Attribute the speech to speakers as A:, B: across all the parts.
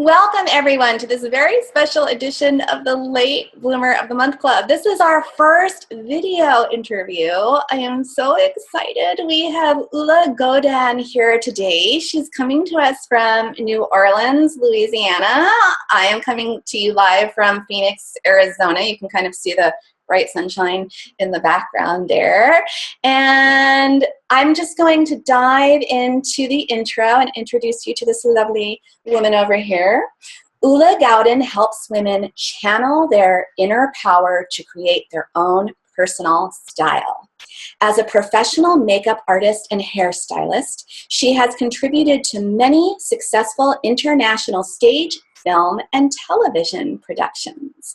A: Welcome, everyone, to this very special edition of the Late Bloomer of the Month Club. This is our first video interview. I am so excited. We have Ula Godin here today. She's coming to us from New Orleans, Louisiana. I am coming to you live from Phoenix, Arizona. You can kind of see the bright sunshine in the background there. And I'm just going to dive into the intro and introduce you to this lovely woman over here. Ula Godin helps women channel their inner power to create their own personal style. As a professional makeup artist and hairstylist, she has contributed to many successful international stage, film, and television productions.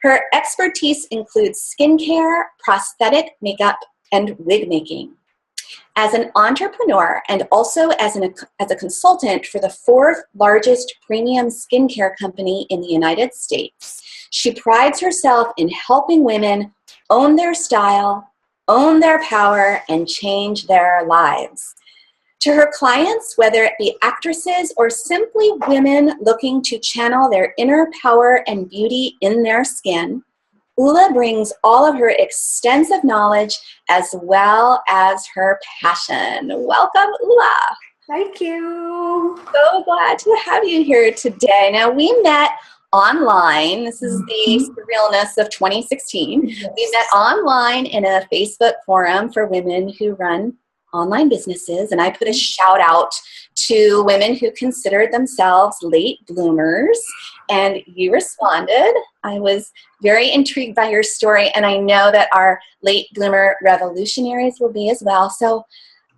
A: Her expertise includes skincare, prosthetic makeup, and wig making. As an entrepreneur and also as a consultant for the fourth largest premium skincare company in the United States, she prides herself in helping women own their style, own their power, and change their lives. To her clients, whether it be actresses or simply women looking to channel their inner power and beauty in their skin, Ula brings all of her extensive knowledge as well as her passion. Welcome, Ula.
B: Thank you.
A: So glad to have you here today. Now, we met online. This is the surrealness of 2016. Yes. We met online in a Facebook forum for women who run online businesses, and I put a shout out to women who considered themselves late bloomers, and you responded. I was very intrigued by your story, and I know that our late bloomer revolutionaries will be as well. So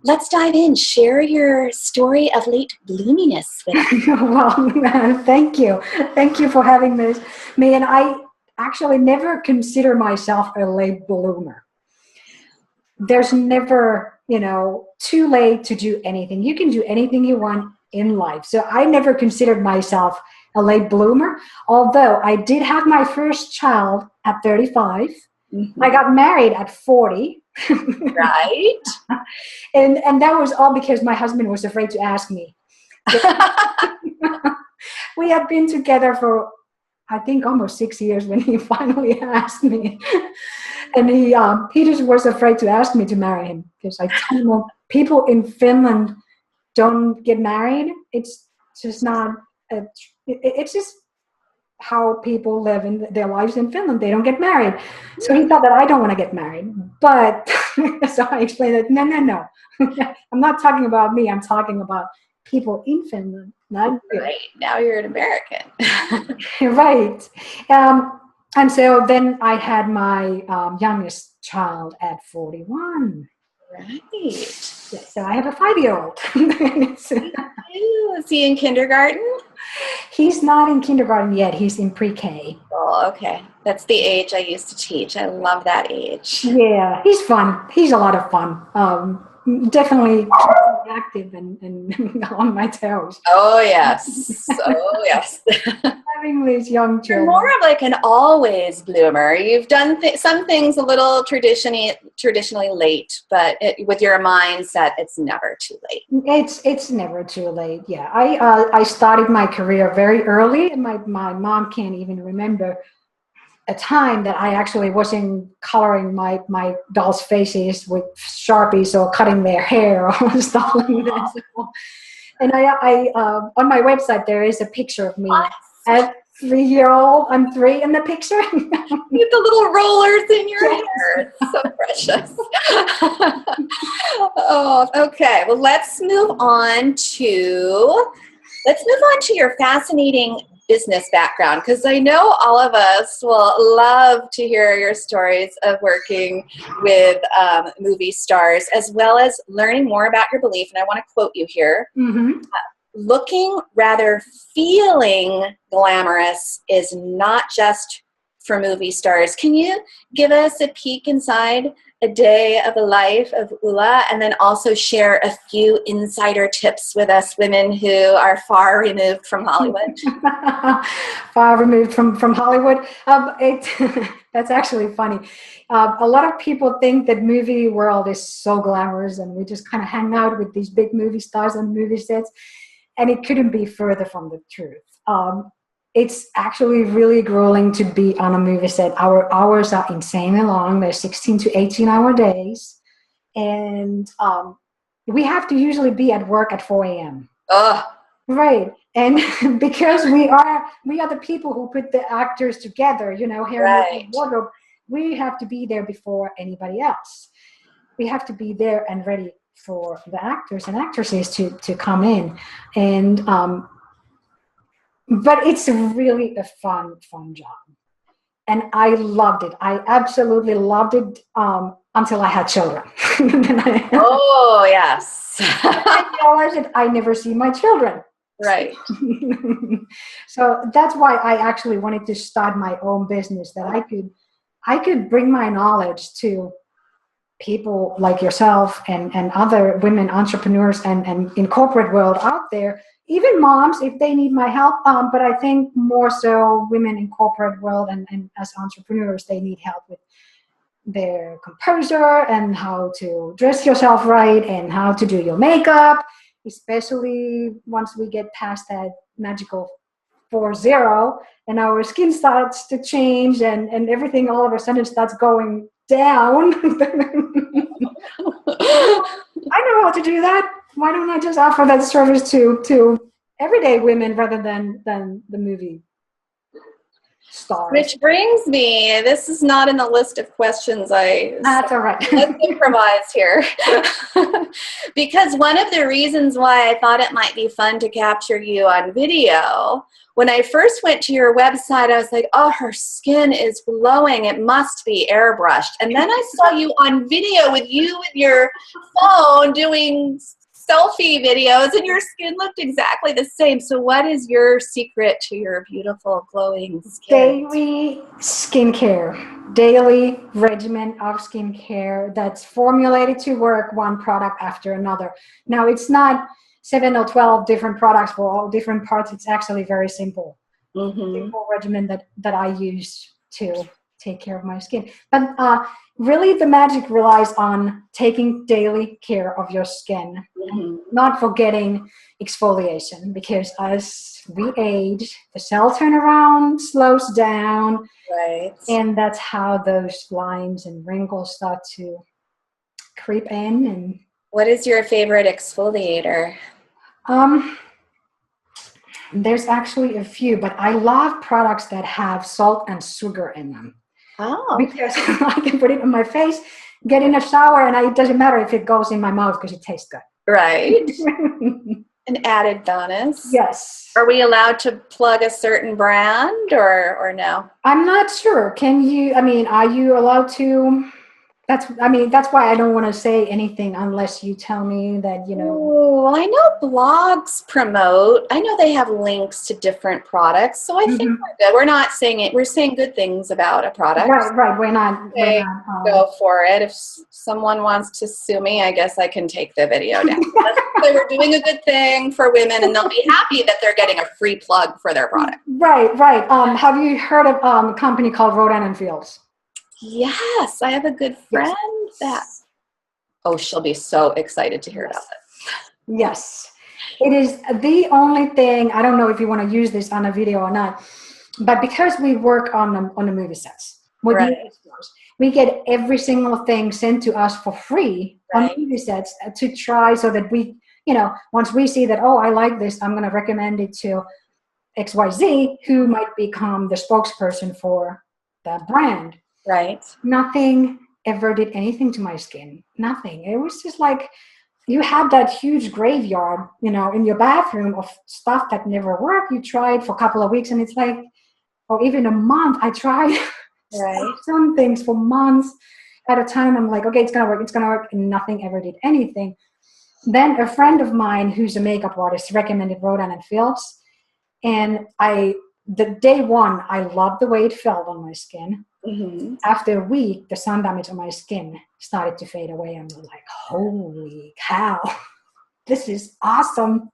A: let's dive in. Share your story of late bloominess with us.
B: Well, thank you. Thank you for having me. And I actually never consider myself a late bloomer. There's never, too late to do anything. You can do anything you want in life. So I never considered myself a late bloomer, although I did have my first child at 35. Mm-hmm. I got married at 40.
A: Right.
B: and that was all because my husband was afraid to ask me. We had been together for, I think, almost 6 years when he finally asked me. And he just was afraid to ask me to marry him because I told him, people in Finland don't get married. It's just not, it's just how people live in their lives in Finland. They don't get married. So he thought that I don't want to get married. But so I explained that, no. I'm not talking about me. I'm talking about people in Finland. Not
A: right. Now you're an American.
B: Right. And so then I had my youngest child at 41.
A: Right.
B: So I have a 5-year-old.
A: Is he in kindergarten?
B: He's not in kindergarten yet. He's in pre-K.
A: Oh, okay. That's the age I used to teach. I love that age.
B: Yeah, he's fun. He's a lot of fun. Definitely active and on my toes.
A: Oh, yes. Oh, yes.
B: Having these young children.
A: You're more of like an always bloomer. You've done some things a little traditionally late, but with your mindset, it's never too late.
B: It's never too late. Yeah, I started my career very early, and my mom can't even remember a time that I actually wasn't coloring my dolls' faces with Sharpies or cutting their hair or stuff like that. So, and I on my website there is a picture of me at 3-year-old. I'm 3 in the picture.
A: With the little rollers in your hair. It's so precious. Oh, okay. Well, let's move on to your fascinating business background, because I know all of us will love to hear your stories of working with movie stars, as well as learning more about your belief. And I want to quote you here. Mm-hmm. Looking, rather feeling glamorous is not just for movie stars. Can you give us a peek inside a day of the life of Ula, and then also share a few insider tips with us women who are far removed from Hollywood?
B: Far removed from Hollywood. That's actually funny. A lot of people think that movie world is so glamorous and we just kind of hang out with these big movie stars on movie sets, and it couldn't be further from the truth. it's actually really grueling to be on a movie set. Our hours are insanely long. They're 16 to 18-hour days. And we have to usually be at work at 4 a.m.
A: Ugh.
B: Right. And because we are the people who put the actors together, hair, makeup, wardrobe, we have to be there before anybody else. We have to be there and ready for the actors and actresses to come in. And but it's really a fun job. And I loved it. I absolutely loved it until I had children.
A: Oh, yes.
B: I realized that I never see my children.
A: Right.
B: So that's why I actually wanted to start my own business, that I could bring my knowledge to people like yourself and other women entrepreneurs and in corporate world out there, even moms if they need my help. But I think more so women in corporate world and as entrepreneurs, they need help with their composure and how to dress yourself right and how to do your makeup, especially once we get past that magical 40 and our skin starts to change and everything all of a sudden starts going down. I know how to do that. Why don't I just offer that service to everyday women rather than the movie stars?
A: Which brings me, this is not in the list of questions
B: That's all right.
A: Let's improvise here. Because one of the reasons why I thought it might be fun to capture you on video, when I first went to your website, I was like, oh, her skin is glowing. It must be airbrushed. And then I saw you on video with your phone doing selfie videos, and your skin looked exactly the same. So what is your secret to your beautiful glowing skin?
B: Daily skincare, daily regimen of skincare that's formulated to work one product after another. Now, it's not 7 or 12 different products for all different parts. It's actually very simple. Simple regimen that I use to take care of my skin. But really the magic relies on taking daily care of your skin, not forgetting exfoliation, because as we age, the cell turnaround slows down.
A: Right.
B: And that's how those lines and wrinkles start to creep in. And
A: what is your favorite exfoliator?
B: There's actually a few, but I love products that have salt and sugar in them.
A: Oh.
B: Because I can put it on my face, get in a shower, and it doesn't matter if it goes in my mouth because it tastes good.
A: Right. An added bonus.
B: Yes.
A: Are we allowed to plug a certain brand or no?
B: I'm not sure. Are you allowed to? That's why I don't want to say anything unless you tell me that,
A: Oh, I know blogs promote. I know they have links to different products. So I think we're good. We're not saying it. We're saying good things about a product.
B: Right. We're not
A: go for it. If someone wants to sue me, I guess I can take the video down. So we're doing a good thing for women, and they'll be happy that they're getting a free plug for their product.
B: Right. Have you heard of a company called Rodan & Fields?
A: Yes, I have a good friend that. Oh, she'll be so excited to hear about it.
B: Yes, it is the only thing. I don't know if you want to use this on a video or not, but because we work on the movie sets, we get every single thing sent to us for free on movie sets to try, so that we, once we see that, oh, I like this, I'm going to recommend it to XYZ, who might become the spokesperson for that brand.
A: Right.
B: Nothing ever did anything to my skin. Nothing. It was just like you have that huge graveyard, in your bathroom of stuff that never worked. You tried for a couple of weeks and it's like, or even a month. I tried some things for months at a time. I'm like, okay, it's going to work. And nothing ever did anything. Then a friend of mine who's a makeup artist recommended Rodan & Fields. And the day one, I loved the way it felt on my skin. After a week, the sun damage on my skin started to fade away. I'm like, holy cow, this is awesome.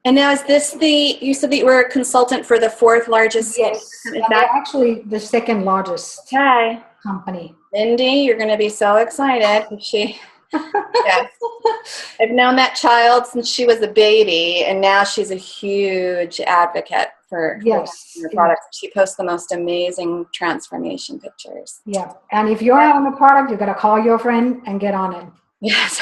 A: And now is this you said that you were a consultant for the 4th largest?
B: Yes, actually the 2nd largest company.
A: Mindy, you're going to be so excited. Yes. I've known that child since she was a baby, and now she's a huge advocate for her products. She posts the most amazing transformation pictures.
B: Yeah. And if you're on a product, you got to call your friend and get on it.
A: Yes.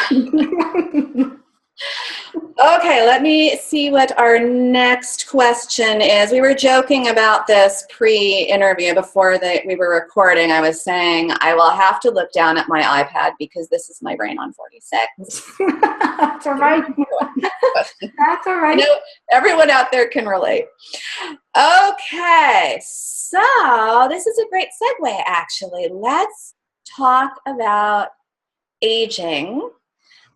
A: Okay, let me see what our next question is. We were joking about this pre-interview before we were recording. I was saying I will have to look down at my iPad because this is my brain on 46.
B: That's all right. That's all right.
A: I know everyone out there can relate. Okay, so this is a great segue, actually. Let's talk about aging.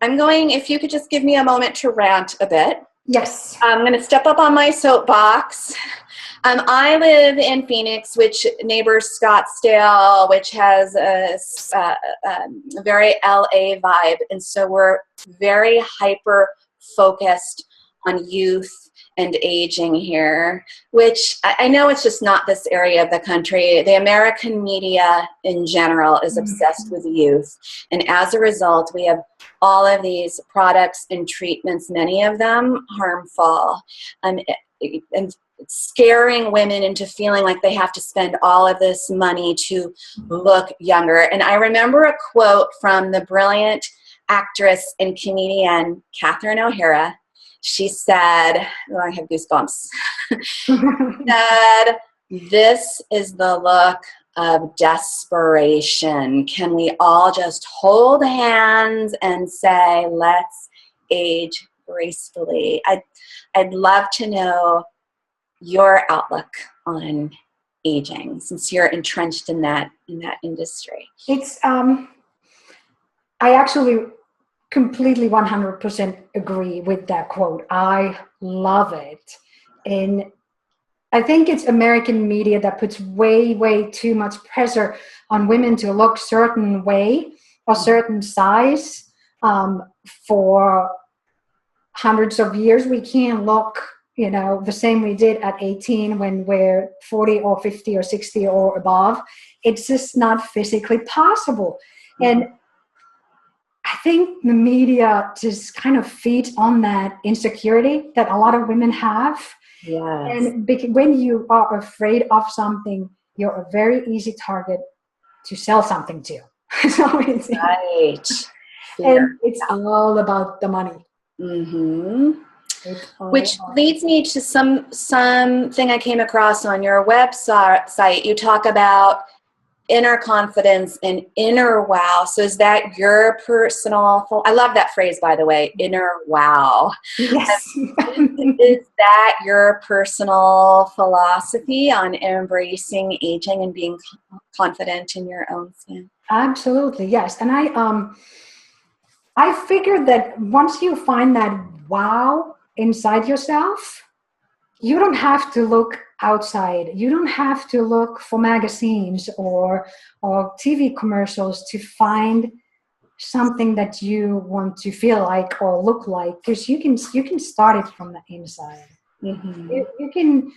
A: I'm going, if you could just give me a moment to rant a bit.
B: Yes.
A: I'm going to step up on my soapbox. I live in Phoenix, which neighbors Scottsdale, which has a very LA vibe. And so we're very hyper focused on youth and aging here, which I know it's just not this area of the country. The American media in general is obsessed with youth. And as a result, we have all of these products and treatments, many of them harmful, and scaring women into feeling like they have to spend all of this money to look younger. And I remember a quote from the brilliant actress and comedian Catherine O'Hara. She said, oh, I have goosebumps, said, "This is the look of desperation. Can we all just hold hands and say, let's age gracefully?" I'd love to know your outlook on aging, since you're entrenched in that industry.
B: It's I actually completely 100% agree with that quote. I love it. And I think it's American media that puts way too much pressure on women to look certain way or certain size. For hundreds of years, we can't look, the same we did at 18 when we're 40 or 50 or 60 or above. It's just not physically possible. And I think the media just kind of feeds on that insecurity that a lot of women have.
A: Yes.
B: And when you are afraid of something, you're a very easy target to sell something to. So it's,
A: right.
B: And it's all about the money.
A: Mm-hmm. Which leads me to something I came across on your website. You talk about inner confidence and inner wow. So is that your personal, I love that phrase, by the way, inner wow.
B: Yes.
A: Is that your personal philosophy on embracing aging and being confident in your own skin?
B: Absolutely, yes. And I figured that once you find that wow inside yourself, you don't have to look outside. You don't have to look for magazines or TV commercials to find something that you want to feel like or look like, because you can start it from the inside. Mm-hmm. You can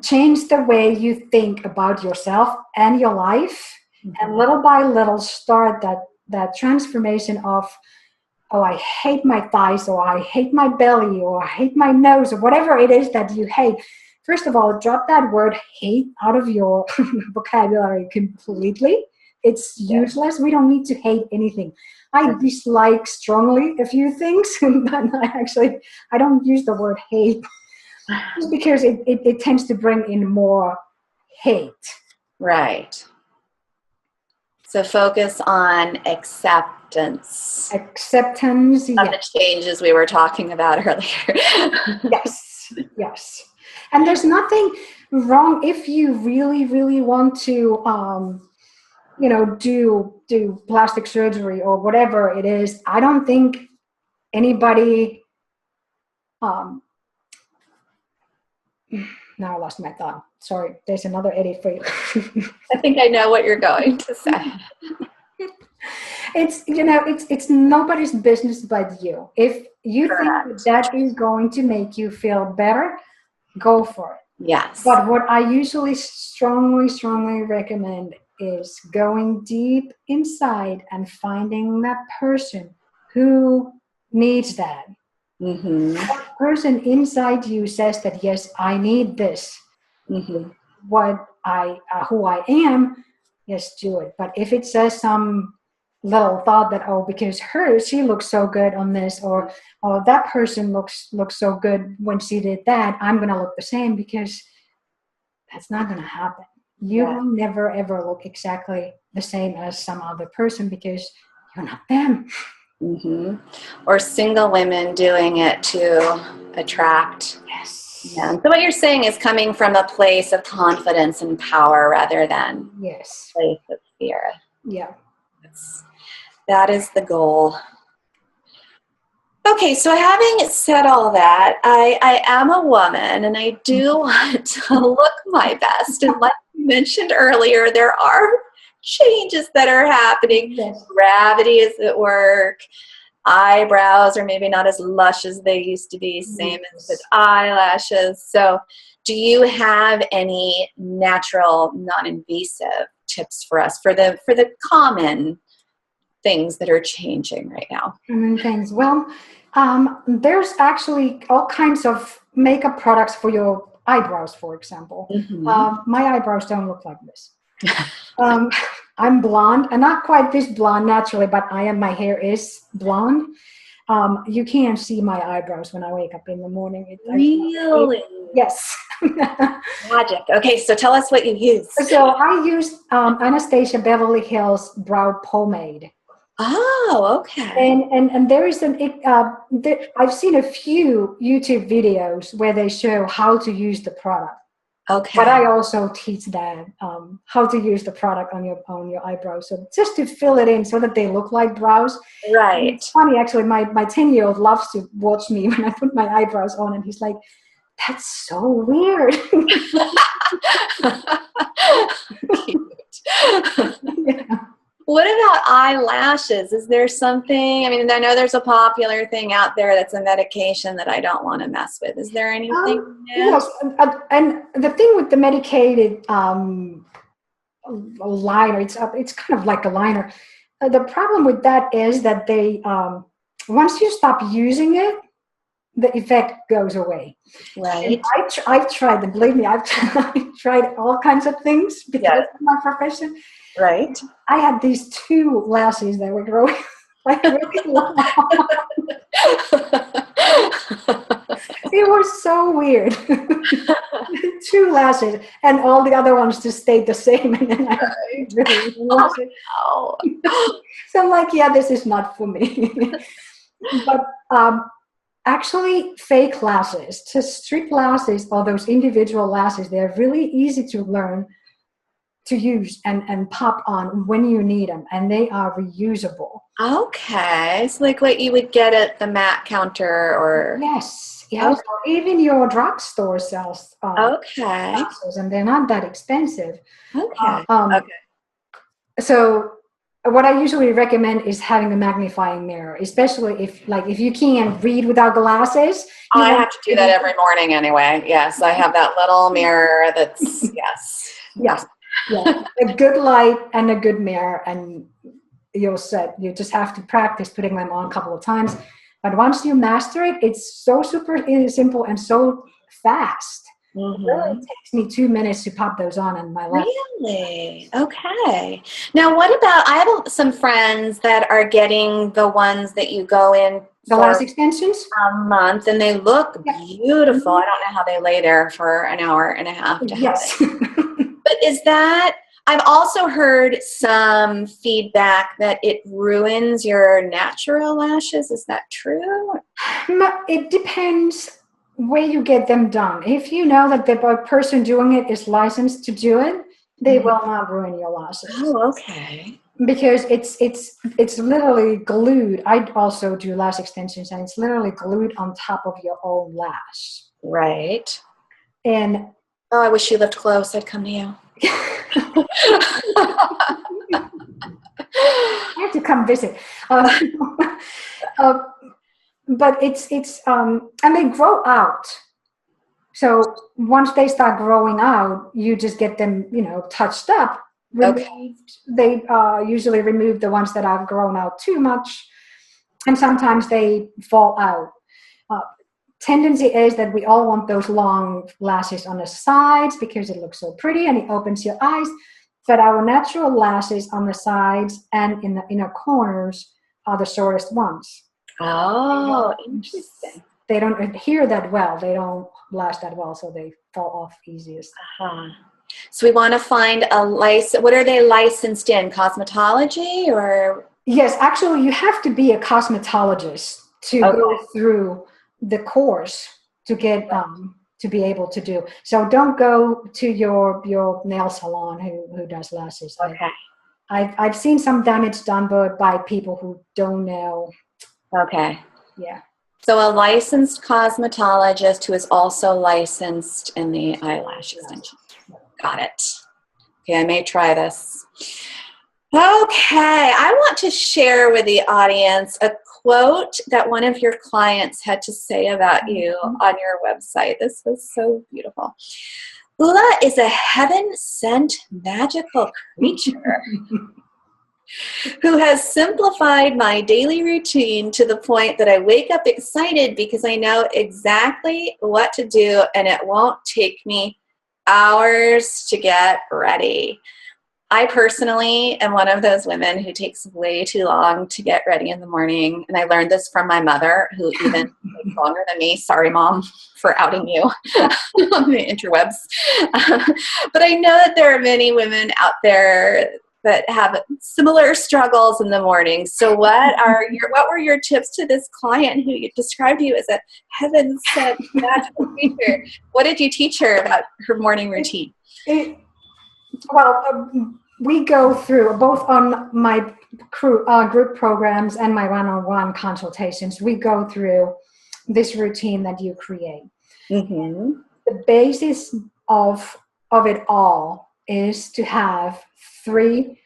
B: change the way you think about yourself and your life, and little by little start that transformation of, oh, I hate my thighs, or I hate my belly, or I hate my nose, or whatever it is that you hate. First of all, drop that word hate out of your vocabulary completely. It's useless. We don't need to hate anything. I dislike strongly a few things, but I don't use the word hate just because it tends to bring in more hate.
A: Right. So focus on acceptance.
B: Acceptance,
A: of the changes we were talking about earlier.
B: Yes. And there's nothing wrong if you really, really want to, do plastic surgery or whatever it is. I don't think anybody. Now I lost my thought. Sorry, there's another edit for you.
A: I think I know what you're going to say.
B: It's nobody's business but you. If you think that is going to make you feel better, go for it.
A: Yes.
B: But what I usually strongly recommend is going deep inside and finding that person who needs that.
A: Mm-hmm.
B: That person inside you says that, yes, I need this.
A: Mm-hmm.
B: Who I am, yes, do it. But if it says some little thought that, oh, because she looks so good on this, or oh, that person looks so good when she did that, I'm gonna look the same, because that's not gonna happen. You will never ever look exactly the same as some other person, because you're not them.
A: Mm-hmm. Or single women doing it to attract.
B: Yes.
A: Yeah. So what you're saying is coming from a place of confidence and power rather than
B: yes,
A: a place of fear.
B: Yeah.
A: That is the goal. Okay, so having said all that, I am a woman and I do want to look my best. And like you mentioned earlier, there are changes that are happening.
B: Yes.
A: Gravity is at work. Eyebrows are maybe not as lush as they used to be, same as with eyelashes. So do you have any natural, non-invasive tips for us for the common things that are changing right now?
B: Common things. Well, there's actually all kinds of makeup products for your eyebrows, for example.
A: Mm-hmm.
B: My eyebrows don't look like this. I'm blonde, and not quite this blonde naturally, but my hair is blonde. You can't see my eyebrows when I wake up in the morning.
A: Really?
B: Yes.
A: Magic. Okay, so tell us what you use.
B: So I use Anastasia Beverly Hills Brow Pomade.
A: Oh, okay.
B: And there is I've seen a few YouTube videos where they show how to use the product.
A: Okay.
B: But I also teach that how to use the product on your eyebrows. So just to fill it in so that they look like brows.
A: Right.
B: And it's funny, actually, my 10-year-old loves to watch me when I put my eyebrows on, and he's like, "That's so weird."
A: Cute.
B: Yeah.
A: What about eyelashes? Is there something, I mean, I know there's a popular thing out there that's a medication that I don't want to mess with. Is there anything?
B: Yes, and the thing with the medicated liner, it's kind of like a liner. The problem with that is that they once you stop using it, the effect goes away.
A: Right.
B: I've tried, and believe me, I've tried all kinds of things because of my profession.
A: Right.
B: I had these 2 lashes that were growing like really long. It was so weird. 2 lashes, and all the other ones just stayed the same. And then I really lost it.
A: Oh.
B: So I'm like, yeah, this is not for me. But actually, fake lashes, just strip lashes, or those individual lashes, they're really easy to learn to use and pop on when you need them, and they are reusable.
A: Okay, it's like what you would get at the MAC counter, or
B: yes, okay. Or even your drugstore sells
A: lashes,
B: and they're not that expensive.
A: Okay.
B: So what I usually recommend is having a magnifying mirror, especially if you can't read without glasses.
A: I have to do that every morning anyway. Yes, I have that little mirror that's
B: yes. Yeah, a good light and a good mirror, and you're set. You just have to practice putting them on a couple of times. But once you master it, it's so super simple and so fast.
A: Mm-hmm.
B: It really takes me 2 minutes to pop those on in my life.
A: Really? Okay. Now, what about, I have some friends that are getting the ones that you go in
B: the lash extensions
A: a month, and they look beautiful. I don't know how they lay there for an hour and a half to have it. But is that, I've also heard some feedback that it ruins your natural lashes. Is that true?
B: It depends where you get them done. If you know that the person doing it is licensed to do it, they will not ruin your lashes.
A: Oh, okay.
B: Because it's literally glued. I also do lash extensions, and it's literally glued on top of your own lash.
A: Right.
B: And
A: oh, I wish you lived close. I'd come to you.
B: I have to come visit. But it's and they grow out. So once they start growing out, you just get them, touched up,
A: Okay.
B: removed. They usually remove the ones that have grown out too much, and sometimes they fall out. Uh, Tendency is that we all want those long lashes on the sides because it looks so pretty and it opens your eyes. But our natural lashes on the sides and in the inner corners are the shortest ones.
A: Oh, interesting.
B: They don't adhere that well. They don't last that well, so they fall off easiest.
A: Uh-huh. So we want to find a license. What are they licensed in? Cosmetology or?
B: Yes, actually, you have to be a cosmetologist to go through the course to get to be able to do. So don't go to your nail salon who does lashes.
A: Okay.
B: I've seen some damage done by people who don't know.
A: Okay.
B: Yeah.
A: So a licensed cosmetologist who is also licensed in the eyelash extension. Got it. Okay, I may try this. Okay, I want to share with the audience a quote that one of your clients had to say about you on your website. This was so beautiful. Ula is a heaven-sent magical creature who has simplified my daily routine to the point that I wake up excited because I know exactly what to do and it won't take me hours to get ready. I personally am one of those women who takes way too long to get ready in the morning. And I learned this from my mother, who even takes longer than me. Sorry, Mom, for outing you on the interwebs. But I know that there are many women out there that have similar struggles in the morning. So what were your tips to this client who described you as a heaven-sent magical creature? What did you teach her about her morning routine?
B: We go through both on my group programs and my one-on-one consultations. We go through this routine that you create.
A: Mm-hmm.
B: The basis of it all is to have 3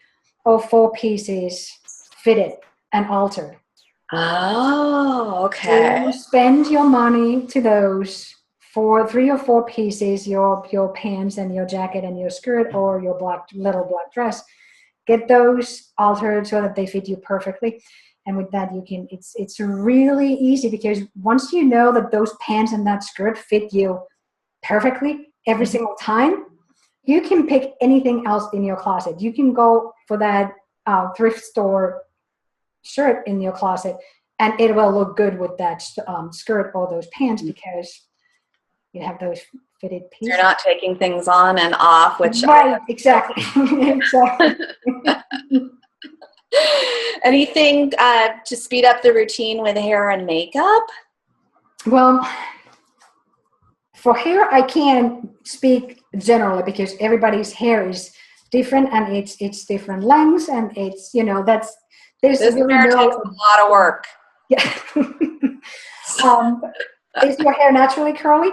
B: or 4 pieces fitted and altered.
A: Oh, okay.
B: You spend your money to those for 3 or 4 pieces, your pants and your jacket and your skirt or your little black dress. Get those altered so that they fit you perfectly. And with that, you can. It's really easy because once you know that those pants and that skirt fit you perfectly every single time, you can pick anything else in your closet. You can go for that thrift store shirt in your closet, and it will look good with that skirt or those pants because you have those fitted pieces.
A: You're not taking things on and off, which
B: exactly. Exactly.
A: Anything to speed up the routine with hair and makeup?
B: Well, for hair, I can't speak generally because everybody's hair is different and it's different lengths and it's there's
A: this
B: really
A: hair takes a lot of work.
B: Yeah. Is your hair naturally curly?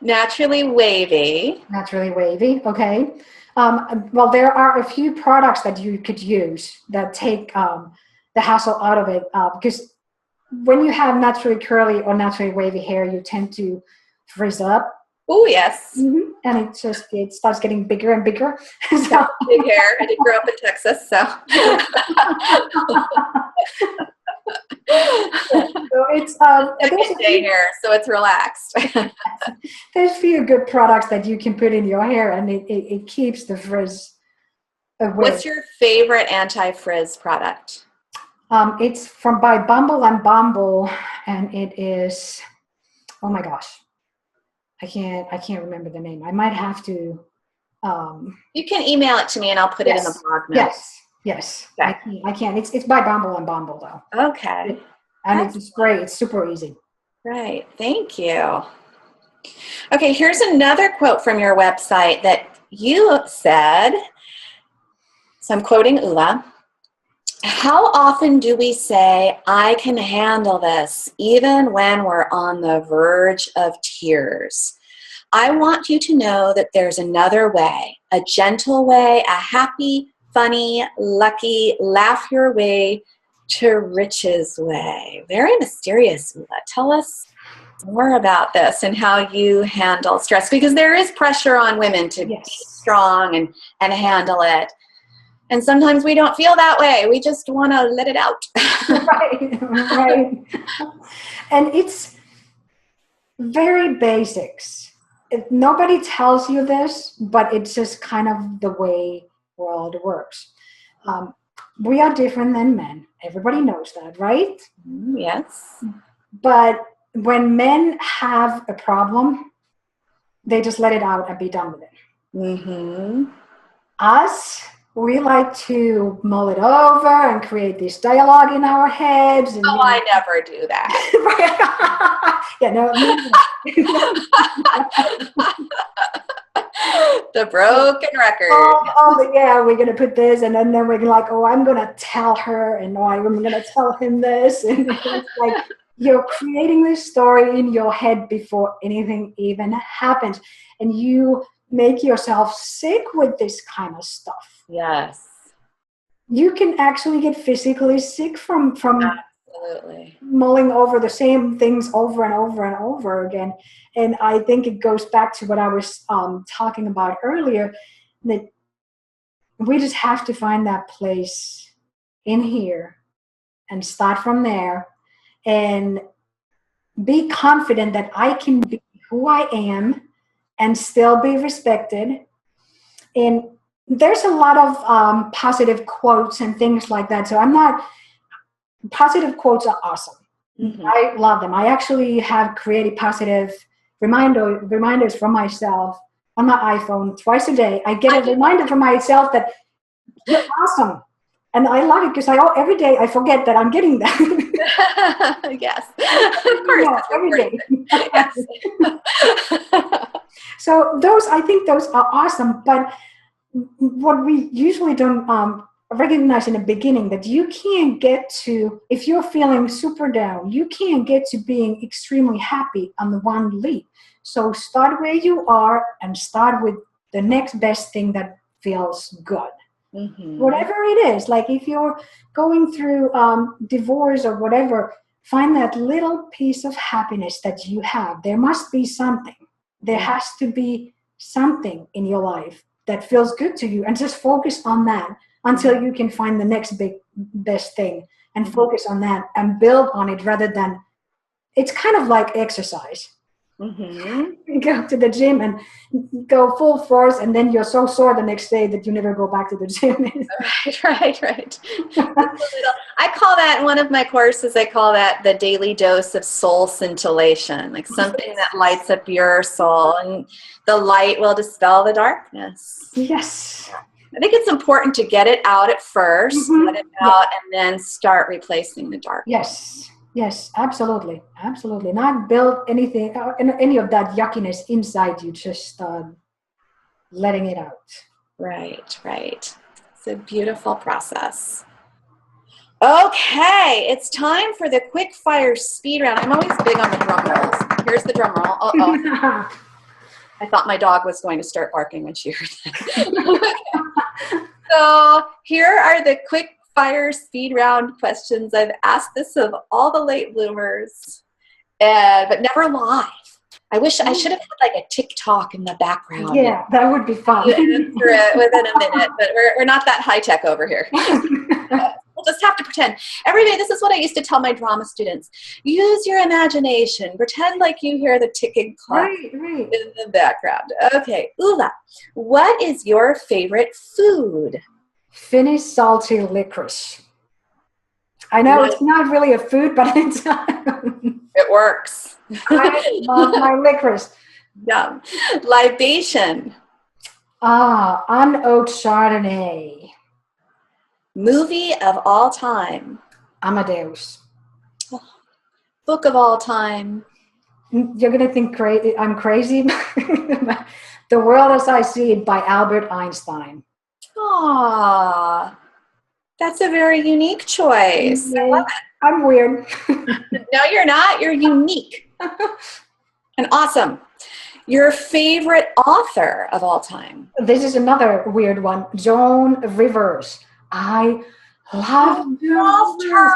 A: Naturally wavy.
B: Naturally wavy, okay. Well, there are a few products that you could use that take the hassle out of it because when you have naturally curly or naturally wavy hair, you tend to frizz up.
A: Oh, yes.
B: Mm-hmm. And it starts getting bigger and bigger.
A: So, big hair. I did grow up in Texas, so.
B: So it's
A: day hair, so it's relaxed.
B: There's a few good products that you can put in your hair, and it keeps the frizz away.
A: What's your favorite anti-frizz product?
B: It's by Bumble and Bumble, and it is, oh my gosh, I can't remember the name. I might have to.
A: You can email it to me, and I'll put it in the blog notes.
B: Yes.
A: Okay.
B: I can't. It's by Bumble and Bumble though.
A: Okay.
B: And it's a spray. It's super easy.
A: Right. Thank you. Okay. Here's another quote from your website that you said. So I'm quoting Ula. How often do we say, I can handle this, even when we're on the verge of tears? I want you to know that there's another way, a gentle way, a happy, funny, lucky, laugh your way to riches way. Very mysterious, Ula. Tell us more about this and how you handle stress, because there is pressure on women to be strong and handle it. And sometimes we don't feel that way. We just want to let it out.
B: Right. And it's very basics. Nobody tells you this, but it's just kind of the way world works. We are different than men. Everybody knows that, right?
A: Yes.
B: But when men have a problem, they just let it out and be done with it.
A: Mm-hmm.
B: Us, we like to mull it over and create this dialogue in our heads. And,
A: I never do that.
B: Yeah, no.
A: The broken record.
B: We're going to put this, and then we're like, I'm going to tell her, and I'm going to tell him this. And it's like you're creating this story in your head before anything even happens. And you make yourself sick with this kind of stuff.
A: Yes.
B: You can actually get physically sick from
A: absolutely
B: mulling over the same things over and over and over again. And I think it goes back to what I was talking about earlier, that we just have to find that place in here and start from there and be confident that I can be who I am and still be respected. And there's a lot of positive quotes and things like that. So positive quotes are awesome. Mm-hmm. I love them. I actually have created positive reminders for myself on my iPhone twice a day. I get a reminder from myself that you're awesome. And I love it because every day I forget that I'm getting that.
A: Yes. Of course.
B: Yeah, every day. Yes. So I think those are awesome. But what we usually don't recognize in the beginning, that you can't get to, if you're feeling super down, you can't get to being extremely happy on the one leap. So start where you are and start with the next best thing that feels good. Mm-hmm. Whatever it is, like if you're going through divorce or whatever, find that little piece of happiness that you have. There must be something. There has to be something in your life that feels good to you, and just focus on that until you can find the next best thing and focus on that and build on it, rather than, it's kind of like exercise. Mm-hmm. You go to the gym and go full force, and then you're so sore the next day that you never go back to the gym.
A: Right. I call that, in one of my courses, I call that the daily dose of soul scintillation, like something that lights up your soul, and the light will dispel the darkness.
B: Yes.
A: I think it's important to get it out at first, let it out, and then start replacing the darkness.
B: Yes, absolutely. Absolutely. Not build anything, any of that yuckiness inside you, just letting it out. Right.
A: It's a beautiful process. Okay, it's time for the quick fire speed round. I'm always big on the drum rolls. Here's the drum roll. Uh-oh. I thought my dog was going to start barking when she heard that. So here are the quick fire speed round questions. I've asked this of all the late bloomers, but never live. I wish I should have had like a TikTok in the background.
B: Yeah, that would be fun.
A: Within a minute, but we're not that high tech over here. We'll just have to pretend. Every day, this is what I used to tell my drama students. Use your imagination. Pretend like you hear the ticking clock in the background. Okay, Ula, what is your favorite food?
B: Finnish salty licorice. I know it's not really a food, but it's
A: it works.
B: I love my licorice.
A: Yum. Libation.
B: Unoaked Chardonnay.
A: Movie of all time.
B: Amadeus.
A: Book of all time.
B: You're going to think I'm crazy. The World as I See It by Albert Einstein.
A: Aww. That's a very unique choice.
B: I love it. I'm weird.
A: No, you're not. You're unique. And awesome. Your favorite author of all time?
B: This is another weird one. Joan Rivers. I
A: Loved her.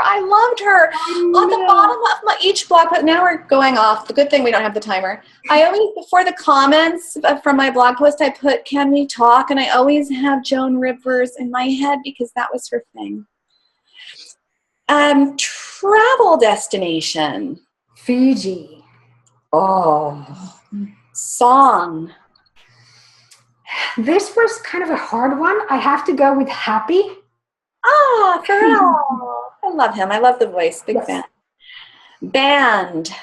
A: I loved her. On the bottom of each blog post, now we're going off. The good thing we don't have the timer. I always, before the comments from my blog post, I put, can we talk? And I always have Joan Rivers in my head because that was her thing. Travel destination.
B: Fiji.
A: Oh. Song.
B: This was kind of a hard one. I have to go with Happy.
A: Ah, Pharrell. I love him. I love the voice. Big fan. Band.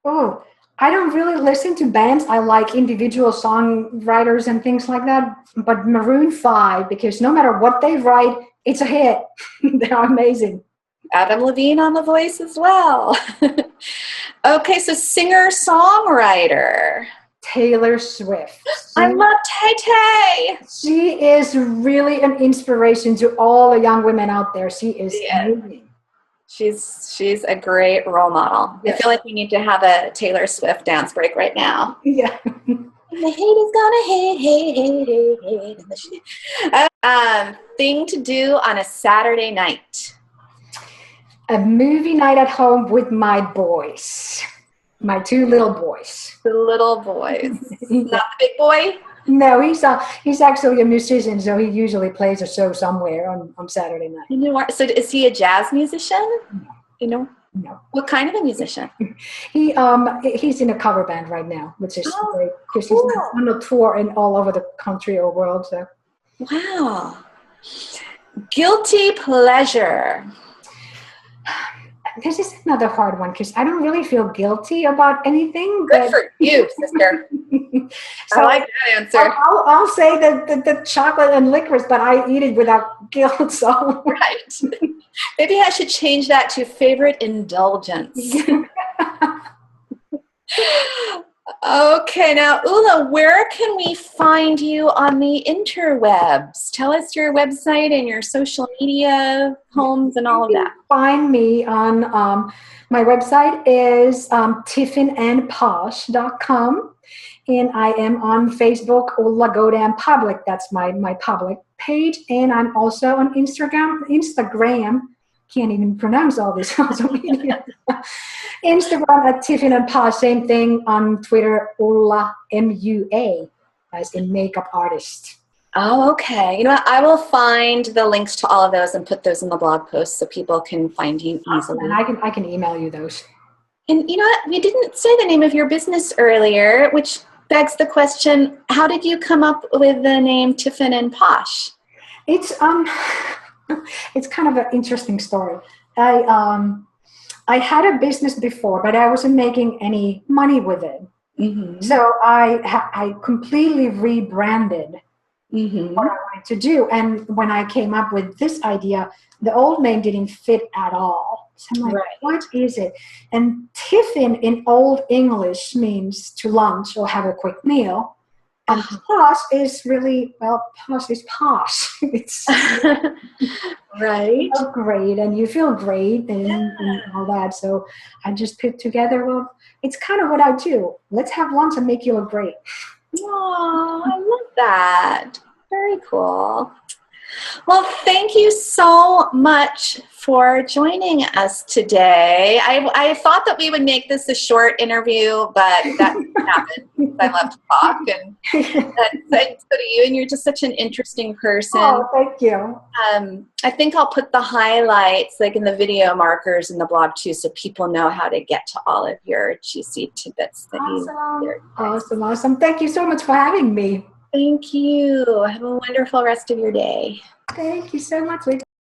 B: Oh, I don't really listen to bands. I like individual songwriters and things like that. But Maroon 5, because no matter what they write, it's a hit. They're amazing.
A: Adam Levine on the voice as well. Okay, so singer-songwriter.
B: Taylor Swift.
A: I love Tay-Tay.
B: She is really an inspiration to all the young women out there. She is amazing.
A: She's a great role model. Yes. I feel like we need to have a Taylor Swift dance break right now.
B: Yeah.
A: The hate is gonna hate. Thing to do on a Saturday night.
B: A movie night at home with my boys. My 2 little boys.
A: The little boys. Not the big boy?
B: No, he's actually a musician, so he usually plays a show somewhere on Saturday night.
A: So is he a jazz musician?
B: No.
A: You know?
B: No.
A: What kind of a musician?
B: He's in a cover band right now, which is great because he's on a tour and all over the country or world. So.
A: Wow. Guilty pleasure.
B: This is another hard one because I don't really feel guilty about anything.
A: Good for you, sister. So I like that answer.
B: I'll say the chocolate and licorice, but I eat it without guilt. So
A: right. Maybe I should change that to favorite indulgence. Okay, now Ula, where can we find you on the interwebs? Tell us your website and your social media homes and all of that.
B: Find me on my website is tiffinandposh.com, and I am on Facebook, Ula Godan Public. That's my public page, and I'm also on Instagram. Can't even pronounce all this social media. Instagram at Tiffin and Posh, same thing on Twitter, Ula MUA, as in makeup artist.
A: Oh, okay. You know what? I will find the links to all of those and put those in the blog post so people can find you easily.
B: And I can email you those.
A: And you know what? We didn't say the name of your business earlier, which begs the question, how did you come up with the name Tiffin and Posh?
B: It's kind of an interesting story. I had a business before, but I wasn't making any money with it. Mm-hmm. So I completely rebranded what I wanted to do. And when I came up with this idea, the old name didn't fit at all. So I'm like, what is it? And tiffin in Old English means to lunch or have a quick meal. And posh is really, posh is posh. It's
A: right.
B: Great, and you feel great and all that. So I just put together, it's kind of what I do. Let's have lunch and make you look great.
A: Oh, I love that. Very cool. Well, thank you so much for joining us today. I thought that we would make this a short interview, but that didn't happen. I love to talk, and so do you, and you're just such an interesting person.
B: Oh, thank you.
A: I think I'll put the highlights like in the video markers in the blog too, so people know how to get to all of your juicy tidbits that
B: Awesome. Thank you so much for having me.
A: Thank you. Have a wonderful rest of your day.
B: Thank you so much.